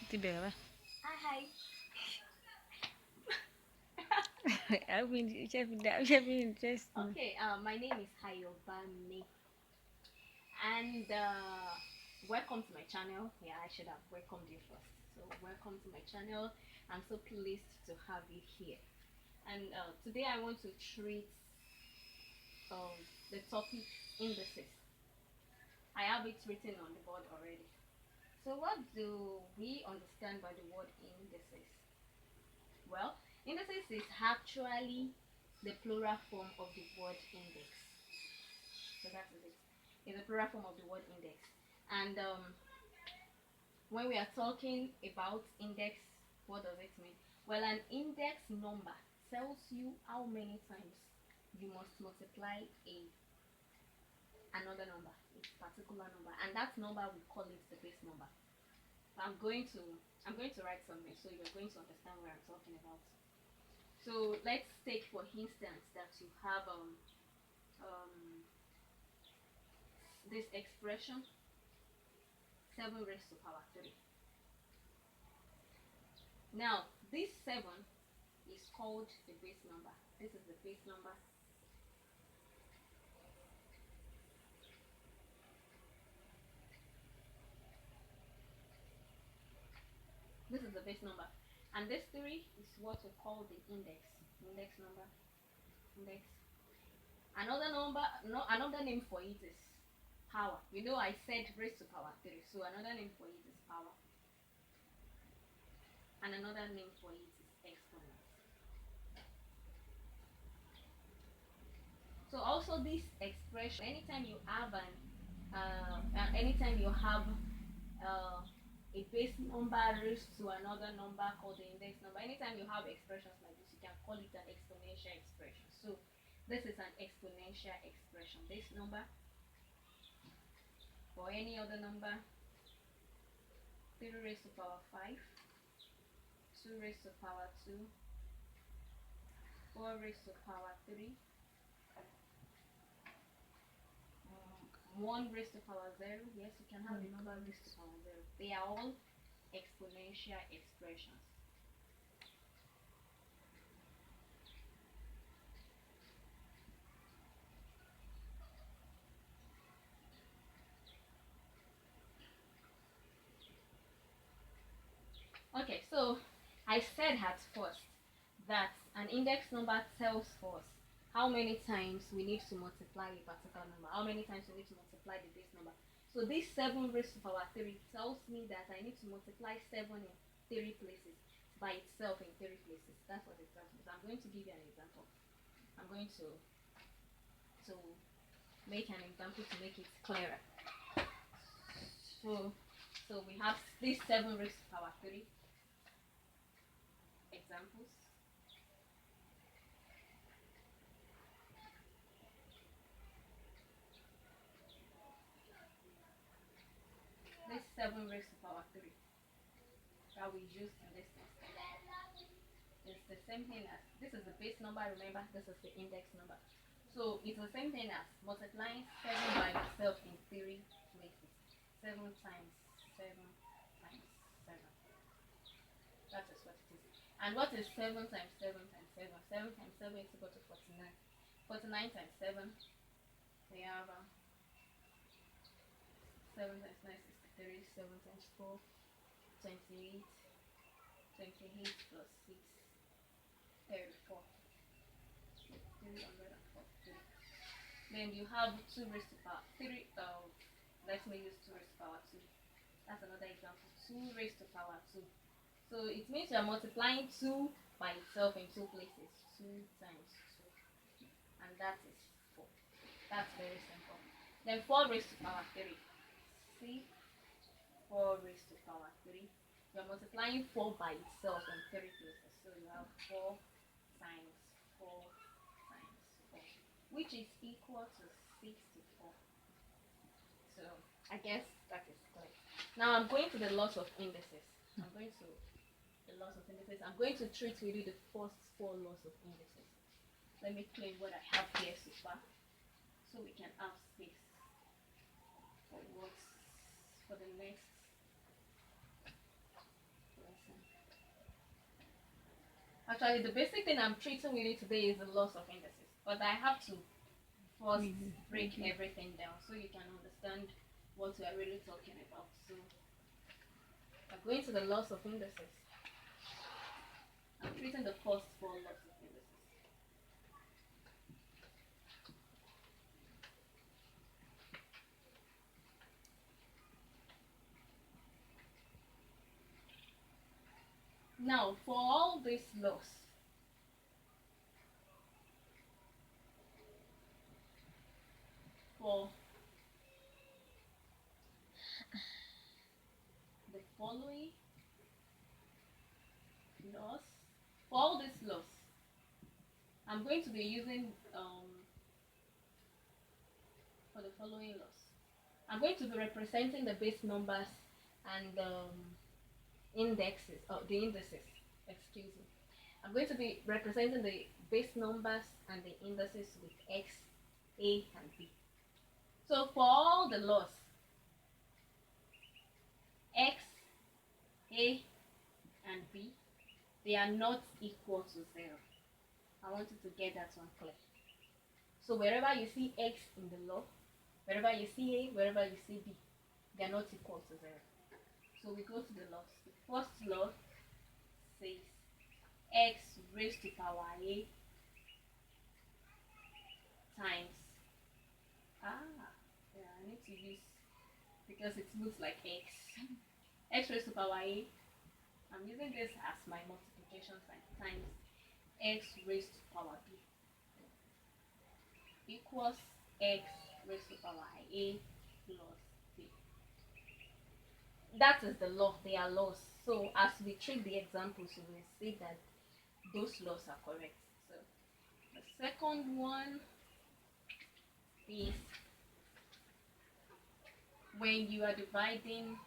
Tibera. Hi. I mean, chef interesting. Okay, my name is Hayobami, and welcome to my channel. Yeah, I should have welcomed you first. So, welcome to my channel. I'm so pleased to have you here. And today I want to treat um, the topic indices. I have it written on the board already. So, what do we understand by the word indices? Well, indices is actually the plural form of the word index. So that is it. It's a plural form of the word index. And when we are talking about index, what does it mean? Well, an index number tells you how many times you must multiply another number, a particular number, and that number we call it the base number. So I'm going to write something so you're going to understand what I'm talking about. So let's take for instance that you have um this expression 7 raised to power 3. Now, this 7 is called the base number. This is the base number. This is the base number. And this 3 is what we call the index. Index number. Index. Another number, no, another name for it is power. You know I said raised to power 3. So another name for it is power. And another name for it is exponent. So also this expression, anytime you have uh, a base number raised to another number called the index number. Anytime you have expressions like this, you can call it an exponential expression. So this is an exponential expression. This number or any other number, 3 raised to power 5, 2 raised to power 2, 4 raised to power 3, 1 raised to power 0. Yes, you can have a number raised to power 0. They are all exponential expressions. Okay, so I said at first that an index number tells us how many times we need to multiply a particular number, how many times we need to multiply the base number. So this 7 raised to power 3 tells me that I need to multiply 7 in 3 places by itself in 3 places. That's what it tells me. So I'm going to give you an example. I'm going to make an example to make it clearer. So we have this 7 raised to power 3 examples. This 7 raised to power 3 that we used in this instance is the same thing as, this is the base number, remember, this is the index number. So it's the same thing as multiplying 7 by itself in 3 places. 7 times 7 times 7. That is what it is. And what is 7 times 7 times 7? 7 times 7 is equal to 49. 49 times 7, we have 7 times 9 is 63. 7 times 4, 28. 28 plus 6, 34. 343. Then you have 2 raised to power 3. Let me use 2 raised to power 2. That's another example. 2 raised to power 2. So it means you are multiplying 2 by itself in 2 places. 2 times 2. And that is 4. That's very simple. Then 4 raised to power 3. See? 4 raised to power 3. You're multiplying 4 by itself in 3 places. So you have 4 times 4 times 4, which is equal to 64. So I guess that is clear. Now I'm going to the loss of indices. I'm going to the loss of indices. I'm going to treat with you the first 4 laws of indices. Let me clear what I have here so far, so we can have space for what for the next Actually, the basic thing I'm treating with you today is the loss of indices, but I have to first break everything down so you can understand what we are really talking about. So I'm going to the loss of indices. I'm treating the first four loss of indices. Now, for all this loss, for the following loss, for all this loss, I'm going to be using for the following loss. I'm going to be representing the base numbers and indexes, the indices, excuse me. I'm going to be representing the base numbers and the indices with X, A, and B. So for all the loss, X, A, and B, they are not equal to 0. I want you to get that one clear. So wherever you see X in the law, wherever you see A, wherever you see B, they are not equal to 0. So we go to the laws. The first law says X raised to power A times, yeah, I need to use, because it looks like X raised to power A, I'm using this as my multiplication sign, times X raised to power B equals X raised to power A plus B. That is the law, they are laws. So as we treat the examples, we will see that those laws are correct. So the second one is when you are dividing